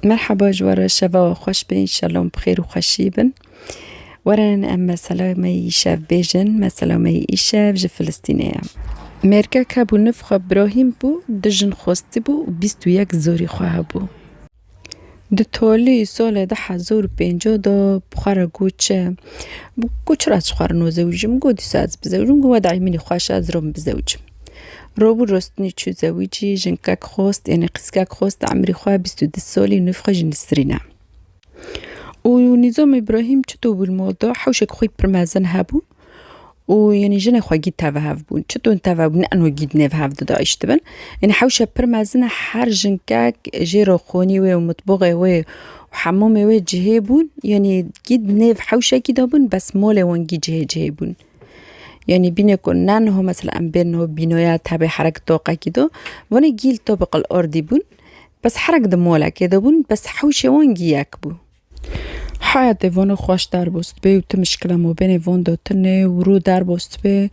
مرحبا جوارا شبا خوش بین شلوم بخیر و خوشی بن ورن اما سلامه ایشاف بیجن ما سلامه ایشاف جه فلسطینه مرکا که بو نفخه براهیم بو دجن خواستی بو و 21 زوری خواه بو ده تولی سال 1050 دا بخار گوچه گوچ راست خوار نو زوجم گو دیساز بزوجم گو ودعی منی خوش از روم بزوجم روبو رستنی چو زوجی جنکاک خواست یعنی قسکاک خواست عمری خواه 22 سالی نفخه جنسرینه و نظام ابراهیم چطور بالموضوع حوشك خوي برمازن هابو و يعني جنا خوي جيت تفهف بون چطور تفهف بون انو جيت نفهف دا اشتبن يعني حوشة برمازن هر جنكاك جيرو خوني و مطبوغي و وحمومي و جهيبون يعني جيت نف حوشة كده بون بس مولي وان جهيبون يعني بينكم نانه مثلا بينه بينويا تابع حركة طاقة كده وانا جيل طابق الأرضي بون بس حركة دمولا كده بون بس حوشة وان جياك بو حياتي وانو خوش در بست بي و تمشكلة مو بين وان دوتنه و رو در بست بي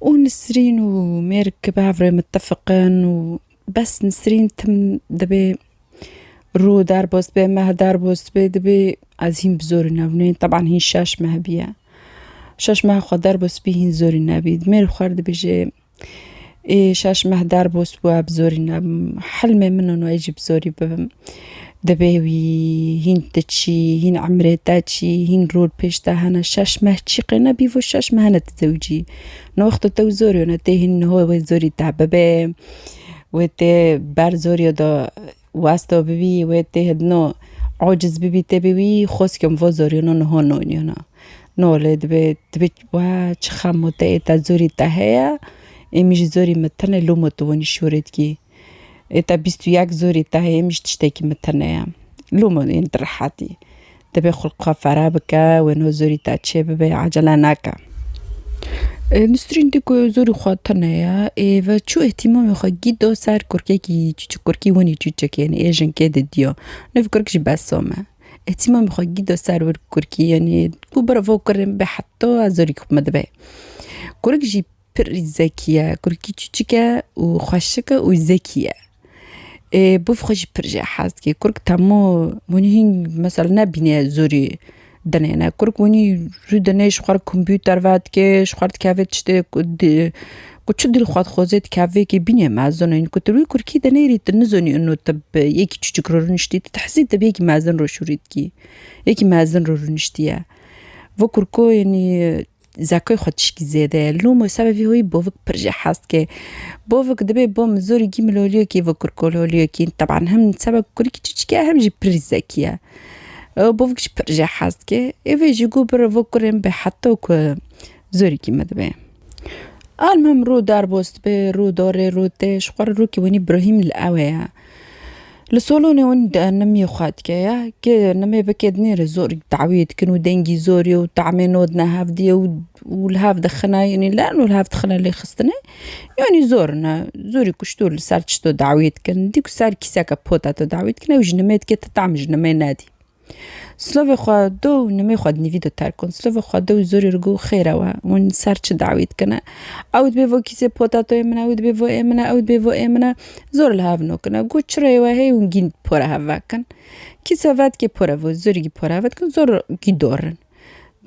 و نسرين و ميرك بعفري متفقين و بس نسرين تم دبي رو در بست بي مه در بست بي دبي از هين بزور نبنين طبعا هين شاش مه بيا شاش مه خود در بست بي هين زوري نبيد مير خورد بيجي ايه شاش مه در بست بو بزوري نب حلمي منو نو ايجي بزوري ببم دبيوي هين تتشي هين عمري تاتشي هين رول بيشتا هنا شاش مه تشيقنا بيفو شاش مه هنا تزوجي نو وقت تو زوري ونتي هين هو زوري تعببه وتي بار زوري دا واسطو ببي وتي هدنو عاجز ببي تبي خوسكم فو زوري نو نو نو نو دبي وا چخم متي تا زوري تهيا اميج زوري متنه لو متوني شوريت كي اتا 21 زوري تاهي مش تشتكي متنايا لومو ينترحاتي تبي خلقها فرابكا وينو زوري تاتشي ببي عجلاناكا نسترين ديكو زوري خواتنايا و چو اهتمام خو جيدو سار كوركي چو كوركي وني چوچك يعني ايجن كده ديو نفكركش بسومه اهتمام خو جيدو سار ور كوركي يعني كو برافو كرم بحطو زوري كو مدبي كورك جي بر زكيه كوركي چوچكا و خوشكا و زكيه بفخش برجع حاس كي كرك تامو منين مثلا نبيني زوري دنينا كرك وني رودنيش خار كمبيوتر وات كي شخارت كافيت تشتي كنت دل خاط خوزت كافي كي بيني مازن ان كنت روي كركي دنيري تنزوني انه تب يكي تشكرون نشتي تحسي تبي يكي مازن رو شوريت كي يكي مازن رو نشتيا وكركو يعني زكاي خدش كي زياده لومو سببي هوي بوفك برجع حاس كي بوفك دبي بوم زوري جيملوليو كي وكركولوليو كي طبعا هم سبب كوريكي تشكي هم جي برزاكيا بوفك برجع حاس كي ايفي جيجو برفكرم بحطوك زوري كي مدبي المهم رو دار بوست بي رو دوري رو تيش قر روكي وني ابراهيم الاويا لسولوني وند نمي خوات كيا كي نمي بكيدني رزوري تعويد كنو دنجي زوري وطعمين ودنا هافدي والهاف دخنا يعني لانه الهاف دخنا اللي خصنا يعني زورنا زوري كشتول سالتشتو دعويد كن ديك سال كيساكا بوتاتو دعويد كنا وجنميت كي تطعم جنمي نادي سلوفي خوا دو نمي خوا دني فيديو تاركون سلوفي خوا دو زوري رجو خيروا ون سارتش دعويد كنا اود بيفو كيسي بوتاتو يمنا اود بيفو يمنا اود بيفو يمنا زور الهافنو كنا قوتشري وهي ونجين بورا هافاكن كيسافات كي بورا فو زوري كي بورا هافات كن زور كي دورن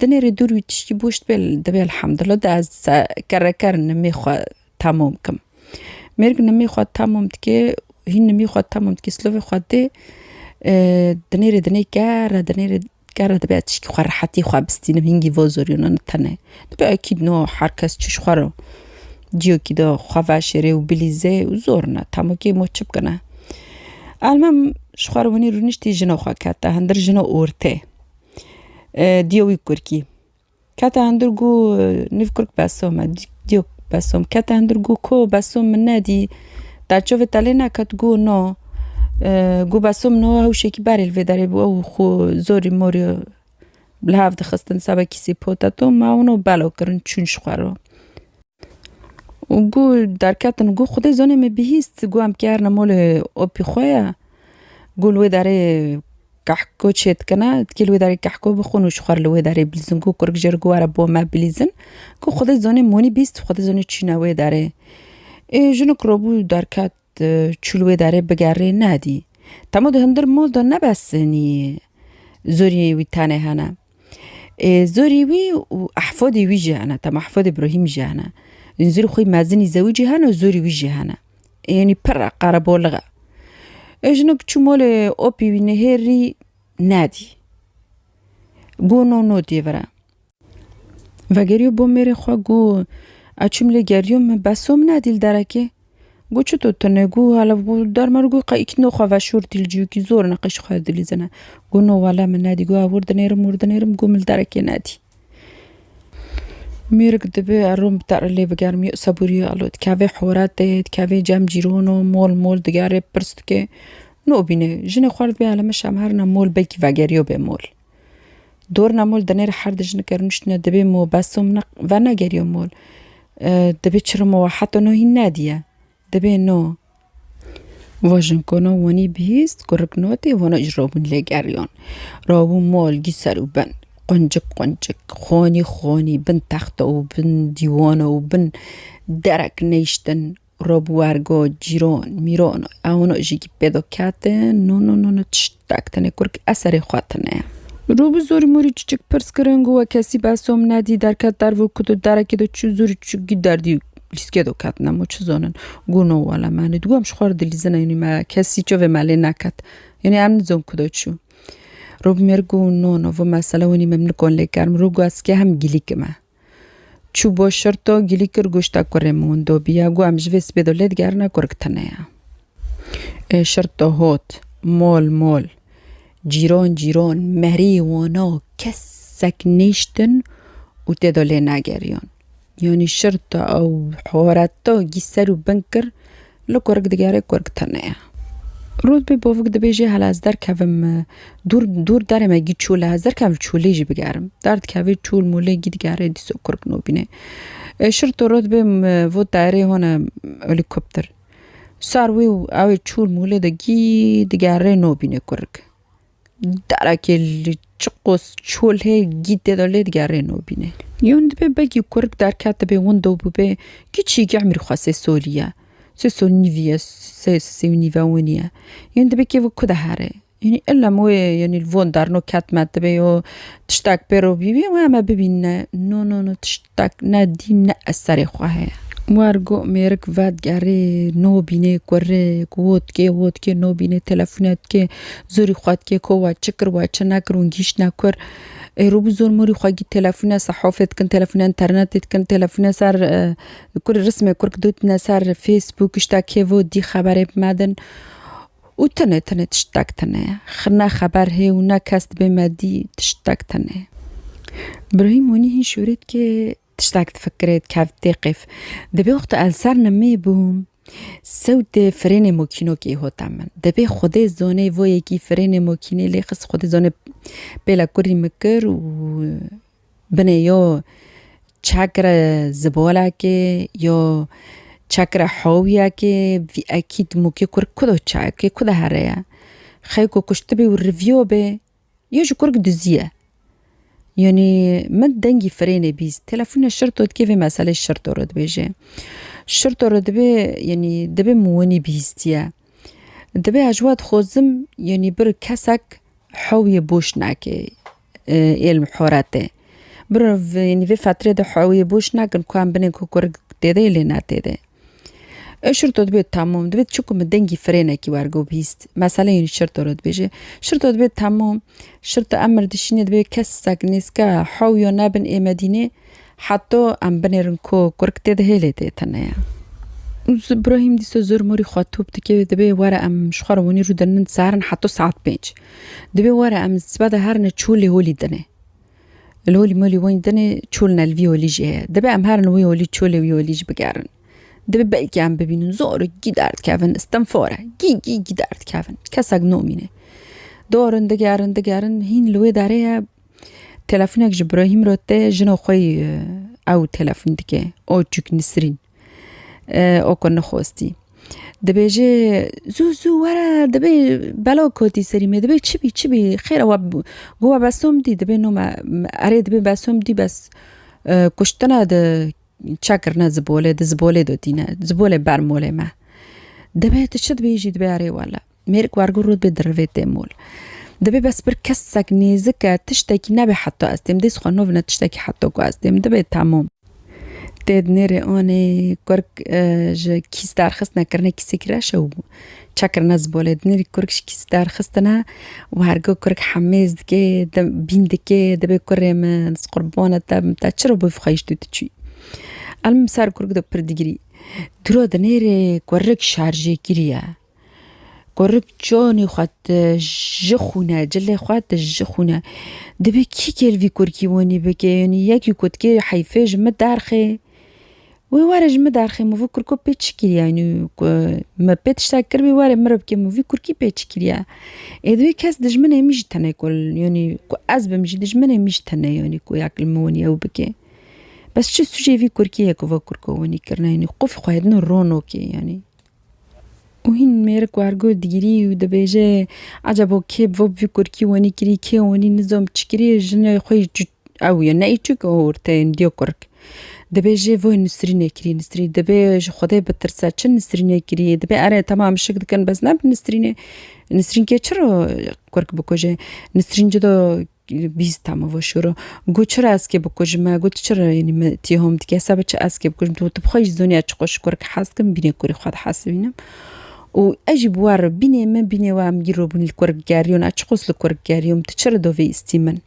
دنيري دور ويتشي بوشت بال دبي الحمد لله دا كركر نمي خوا تمام كم ميرك نمي خوا تمام تكي هين نمي خوا تمام تكي سلوفي خوا دي دنيري كارا دبي تشكي خوا راحتي خوا بستين هينجي فوزوريون نتنه دبي اكيد نو حركس تشش خوا جيو كده خوا فاشري وبليزي وزورنا تمام كي موتشب كنا المهم شخوار وني رونشتي جنو خوا كاتا هندر جنو اورتي ديوي كوركي كاتا هندرغو نفكرك باسوم ديو باسوم كاتا هندرغو كو باسوم من نادي تاچو فتالينا كاتغو نو جو باسوم نو هوشي كباري الفيداري بو خو زوري موري بلهاف دخستن سابا كيسي بوتاتو ما اونو بالو كرن چون شخوارو وگو در کاتن گو خود زونه می بهیست گو ام کارنا مول اوپی خویا گول و داره كحكو تشيت كنا تكيل ويداري كحكو بخونو شخار الويداري بلزن كو كورك جرغو ورا بو ما بلزن كو خود زوني موني بيست خود زوني تشينا ويداري جنو كروبو داركات چول ويداري بگاري نادي تمود هندر مول دا نبس يعني زوري وي تاني هنا زوري وي وأحفادي وي جهنا تم أحفاد إبراهيم جهنا زوري خوي مازني زوجي هنا وزوري وي جهنا يعني برا قربوا لغا اجنك تشو مول أوبي ونهيري نادي گونو نو دیورا و گریو با میره خواه گو اچوم لگریوم بسوم ندیل درکه گو چو تو تنه گو حالا گو در مر گو قایک نو خواه و شور دیل جیو کی زور نقش خواه دیلی زنه گو نو والا من ندی گو ورد نیرم گو مل درکه ندی میرک دبه اروم بتر لی بگرم یو صبوری آلود که حورات دهید که جم جیرونو مول دگاره پرست که نو بینه جن خورد به علمش هم هر نمول بکی و گریو به مول دور نمول دنیر حردش نکرنش نه دبی مو بسوم و نگریو مول دبی چرا مو حتی نو هی ندیه دبی نو واجن کنه ونی بیست کرک نوتی ونی اجرابون لگریان رابون مول گی سرو بن قنجک خانی بن تخت و بن دیوان و بن درک نیشتن رابو ورگا جیران میران اونا جیگی پیدا کته نو تشتاکتنه کرک اثر خواتنه رو بزوری موری چیچک پرس کرنگو و کسی بسوم ندی درکت در و کدو درکی دو چو زوری چو گی دردی لیسکه دو کت نمو چو زانن گونو والا منه دو هم شخوار دلیزنه یعنی ما کسی چو و مالی نکت یعنی امن زون کدو چو رو بمیرگو نو و مسئله ونی ممن کن لکرم رو گو از که هم گیلی که ما چو با شرطا گیلی کر گوشتا کرمون دو بیا گو هم جویس بدولید گرنه کرکتنه شرطا هوت مول جیران مهری وانا کسک نیشتن و تداله نگریان یعنی شرطا او حوارتا گی سر و بنکر لکرک دگاره کرک تنه رود به باوک دبیجه حالا از در کفم دور در مگی چوله از در کفم چوله جی بگرم درد کفی چول موله گی دگاره دیسو کرک نو بینه شرطا رود به و دایره هونه هلیکوپتر ساروی او چول موله دگی دگاره نو بینه کرک درکی چقوس چول هی گیده دالید گره نو بینه یون دبه بگی کرک در کت به اون دو ببه کی چی که عمری خواسته سولیه سه نیویه سه نیوانیه یون دبه که و کده هره یعنی الا مو یعنی الوان در نو کت مد به و تشتاک برو بیبی و همه ببینه نو تشتاک ندی نه اثر خواهه وارگو میرک ود گره نو بینه کره وود که نو بینه تلفنت که زوری خواد که کو چکر و چنکرون گیش نکر رو بزور موری خواهی تلفن صحافت کن تلفن انترنتت کن تلفن سر کر رسم کرک دوت نسر فیسبوک اشتا که و دی خبره بمدن و تنه تشتاک تنه خرنا خبر هی و نکست بمدی تشتاک تنه ابراهیم ونی هین شورید که تشتاك تفكرت كيف تقف دبي وقت ألسر نمي بوم سود فرين موكينو كي هو تعمل دبي خده زونه ويا كي فرين موكيني ليخص خده زونه بلا كوري مكر و بني يو چاكرا زبالا كي يو چاكرا حاويا كي في أكيد موكي كور كدو چاكي كده هريا خيكو كشتبي والريفيو بي يجو كورك دزيه يعني من دنگی فرینه بیز تلفن شرطت که و مسئله شرط رد بيجي شرط رد بي يعني دبي مواني بيستيا دبي اجواد خوزم يعني بر كسك حاوي بوش ناكي علم حوراته بر يعني في فتره ده حاوي بوش ناكن كوام بنين كوكور تده لنا تده شرط دبي تمام دبي تشوكم دنگی فرینه کی ورگو بیست مسئله این شرط رد بيجي شرط دبي تمام شرط امر دشینه دبي کسک نیسکا حاوی نبن ای مدینه حتی ام بنرن کو کرکته ده هلیته تنه ابراهیم دیسو زور موری خاطوب تکه دبي ورا ام شخرونی رو دنن سهرن حتی ساعت 5 دبي ورا ام زبده هرن چولی هولی دنه الهولي مولي وين دنه چولنا الویولی جه دبي ام هرن ویولی چولی ویولی بگرن دبي بقى که ام ببینن زور گی درد کفن استنفاره گی درد کفن کسک نومینه دارن دگرن هین لوی داره تلفنك جبراهيم روته جنو خوي او تلفن دكه او چوك نسرين او كن خوستي دبيجي زو ورا دبي بلا كوتي سريمه دبي چبي خير و گوا بسوم دي دبي نو ما اري دبي بسوم دي بس كشتنا د چاكرنا زبوله دو دينا زبوله برموله ما دبي تشد بيجي دبي اري ولا ميرك وارجو رود بدرفي تمول دبي بس بركسك نيزك تشتكي نبي حتى استم دي سخنوفنا تشتكي حتى كو استم دبي تمام تد نيري اني كرك كيس دار خصنا كرنا كيسكرا شو تشكر ناس بولد نيري كركش كيس دار خصنا وهرجو كرك حميز دكي بين دكي دبي كرم نسقربونا تا تشربو في خيشتو تشي المسار كرك دو برديجري درو دنيري كرك شارجي كريا كرك جوني خات جخونا جلي خات جخونا دبي كي كيرفي كركي وني بكي يعني ياكي كوتكي حيفاج مدارخي ووارج مدارخي مو كركو بيتشكي يعني ما بيتشتاكر بي واري مرب كي مو في كركي بيتشكي دبي كاس دجمنه مش تنه كل يعني ازب مش دجمنه مش تنه يعني كو ياكل موني او بكي بس شو سوجي في كركي كو كركو وني كرنا يعني قف خايدن رونوكي يعني وهين ميرك وارجو ديري ودبيجي عجبو كيب فوب في كركي وني كري كي وني نظام تشكري جنا خوي او يعني تشك اورتين ديو كرك دبيجي فو نسريني كري نسري دبيج خدای بترسا چن نسريني كري دبي اره تمام شك كان بس ناب نسرين كي چرو كرك بكوجي نسرين جدو بیست تمام و شروع گوچر است که بکوچ ما گوت چرا یعنی تیهم دیگه حساب چه است که بکوچ تو بخوای زونی اچقش کرک حس کم بینه کری خود حس بینم و اجب وار بینه من بینه و ام گیرو بین الکرک گریون اچقص الکرک گریوم تچرا دو وی استیمن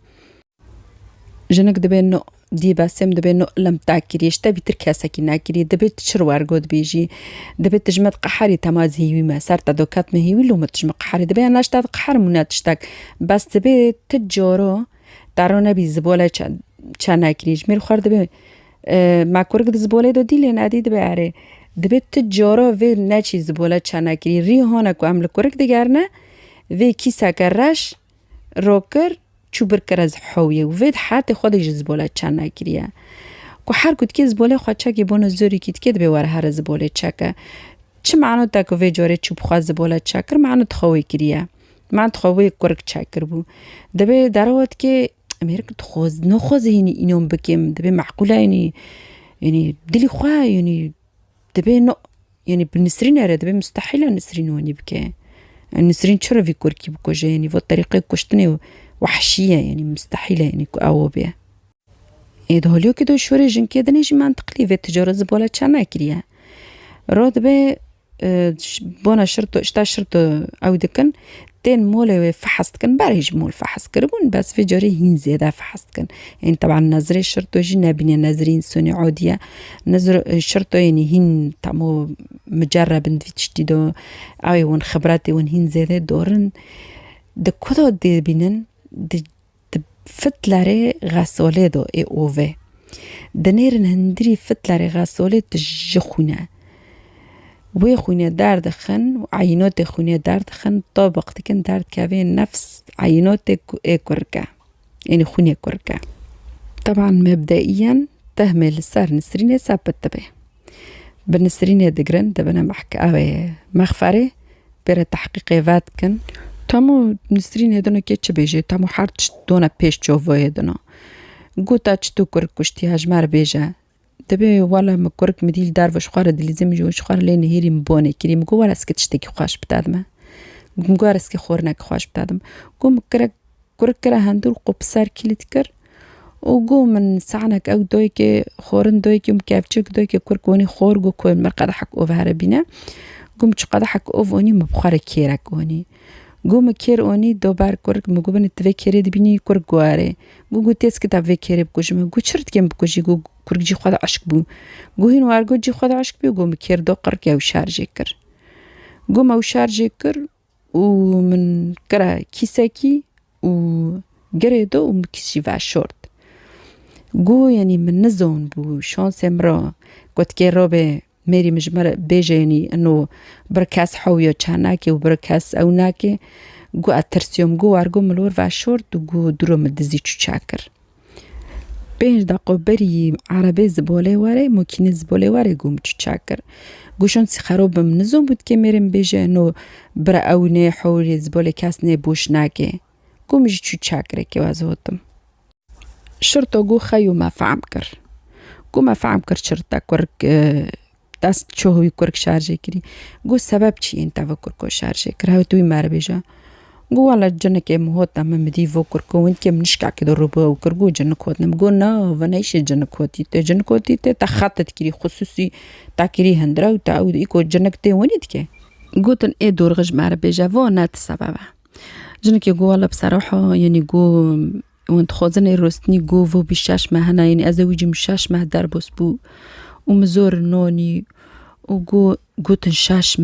جنک دبی نو دی باسم دبی نو لم تاکریش تبی ترکاسه کی ناکری دبی تچر وارگود بیجی دبی تجمد قحری تماز هیوی ما سر تدوکات مهیوی لو متجمد قحری دبی اناش تاد قحر مناتشتاک بس دبی تجارو دارو نبی زباله چه ناکریش میر خورد دبی ما کرد زباله دو دیلی نادی دبی اره دبی تجارو و نچی زباله چه ناکری ریحانه کو عمل کرد دیگرنه و کیسه کرش روکر چوبر کرز حویه و وید حتی خودش زباله چه نکریه که هر کد که زباله خود چه که بانو زوری کد که دبی واره هر زباله چه که چه معنی تا که وی جاره چوب خواه زباله چه کر معنی تخوی کریه معنی تخوی کرک چه کر بو دبی داروت که امریک تخوز نخوز اینم بکیم دبی معقوله یعنی دلی خواه یعنی دبی نو یعنی بنسرین اره دبی مستحیله نسرین ونی بکه نسرین چرا وی کرکی بکوجه یعنی و طریقه کشتنه وحشية يعني مستحيلة يعني أو بيها هوليو كده شوري جن كده نيجي منطقلي في تجارة زبالة چانا كريا راد بي بونا شرطو اشتا شرطو او دكن تين مولي فحصت كن باريج مول فحص كربون بس في جاري هين زيادة فحصت كن يعني طبعا نظري شرطو جينا بني نظرين سوني عودية نظر شرطو يعني هين تامو مجرب اندفي تشتيدو اوي ون خبراتي ون هين زيادة دورن ده كدو دي بينن د فتلاري غاسولي دو اي اوفي دنيرن هندري فتلاري غاسولي تجخونا وي خونا دار دخن وعينوت خونا دار دخن طابق تكن دار كافين نفس عينوت اي كركا يعني خونا كركا طبعا مبدئيا تهمل صار نسرين سابت تبه بالنسرين دقرن دبنا محكا اوي مغفري بير تحقيق فاتكن تامو نسرین هدنا که چه بیجه تامو هر دونا پیش جوه هدنا گوتا چطو کرک کشتی هجمار بیجه دبی والا مکرک مدیل دار و شخوار دلیزم جو شخوار لی نهیری مبانه کری مگو وار اسکه تشتکی خواهش بتادم مگو وار اسکه خورنک خواهش بتادم گو مکرک کرک هندور قبسار کلیت کر و گو من سعنک او دوی که خورن دوی که مکافچک دوی که کرک ونی خور گو کوی مرقد حق اوه هربینه گو مچقد حق اوه ونی مبخار کیرک ونی گو مکیر اونی دو بار کرک مگو بنی توی کری دبینی کرک گواره گو تیز که توی کری بکوشم گو چرت کم بکوشی گو کرک جی خدا عشق بو گو هین وارگو جی خدا عشق بو گو مکیر دو قرک او شارجی کر گو ما او شارجی کر و من کرا کیسکی و گره دو و مکیشی و شورت گو یعنی من نزون بو شانس مرا گوت که رو به میری مجمر بیجه یعنی انو برکاس حویو چاناکی و برکاس اوناکی گو اترسیوم گو وارگو ملور و شورت و گو درو مدزی چو چاکر 5 دقیقه بری عربی زباله واره مکینه زباله واره گو مچو چاکر گوشون سی خراب نزون بود که میرم بیجه انو برا اونه حوری زباله کس نه بوش ناکی گو مجی چو چاکره که وازوتم شرطو گو خیو ما فهم کر گو ما فهم کر شرطا کرک دست چوهوی کرک شارژه کری گو سبب چی این تاو کرکو شارژه کر هاو توی مار بیجا گو والا جنک مهوت نم مدی و کرکو وین که منشکا که رو با کرگو جنک هات نم گو نه و نیش جنک هاتی ته جنک هاتی ته تا خطت کری خصوصی تا کری هندرا و تا اود ایکو جنک ته ونید که گو تن ای دورغج مار بیجا و نات سببه جنك يقول بصراحة يعني جو وانت خوزن الروستني جو فو بشاش ما هنا يعني أزوجي مشاش ما دربوس بو ومزور نوني وجو جوتن شاش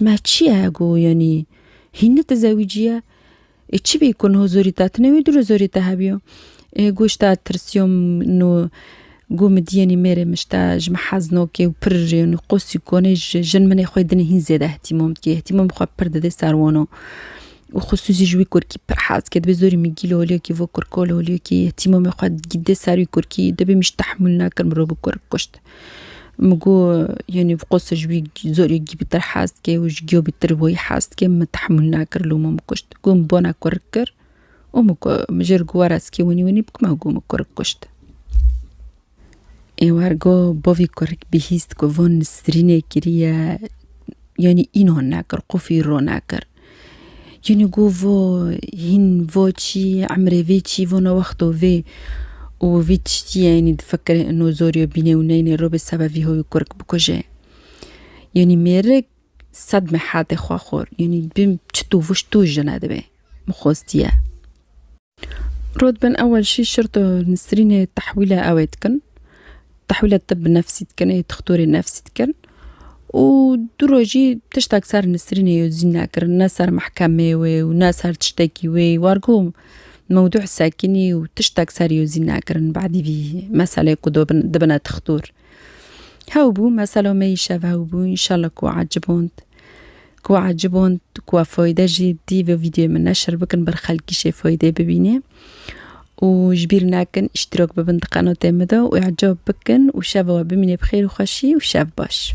ما تشيا جو يعني هنا تزوجيا اتشي بيكون هو زوريتاتنا ويدرو زوريتها بيو جوش تا ترسيوم انه جو مدياني ميري مشتا جمع حزنو كي وبر يعني قوسي كونيج جن من يخويدني هين زيادة اهتمام خوا برد دي ساروانو وخصوصي جوي كوركي برحاز كده بزوري ميجيلو وليو كي فو كوركولو وليو كي اهتمام خوا جدا ساري كوركي دبي مش تحملنا كرمرو بكورك كشت مگو یعنی قصه جوی زوری گیب تر حاست که وش گیو بیتر وی حاست که متحمل نکر لو ما مکشت گم بانا کرکر و مجر گوارس که ونی بکم گم کرک کشت ایوارگو باوی کرک بهیست که ون سرینه کریه یعنی اینو نکر قفی رو نکر یعنی گو هین چی عمره وی چی ونا وقتو وی وفيتشتي يعني تفكر انه زوريو بيني ونيني رو بسبب هو يكرك بكوجه يعني ميرك صدمة حاد خواخور يعني بيم تشتو وشتو جناد به مخوستيا رود بن اول شي شرطو نسريني تحويلة اويتكن تحويلة طب نفسي تكن تختوري نفسي تكن ودروجي تشتاك صار نسريني يوزينا كر الناس صار محكمة وناس صار تشتكي وارقوم موضوع ساكني وتشتاق ساريو زينا كرن بعدي في مسألة كدو دبنا تختور هاوبو مسألة ما يشاف هاوبو إن شاء الله كو عجبونت كو فايدة جدي في فيديو من نشر بكن برخلكي شي فايدة ببيني وجبيرنا كن اشتراك ببند قناة مدى وإعجاب بكن وشافوا بمني بخير وخشي وشاف باش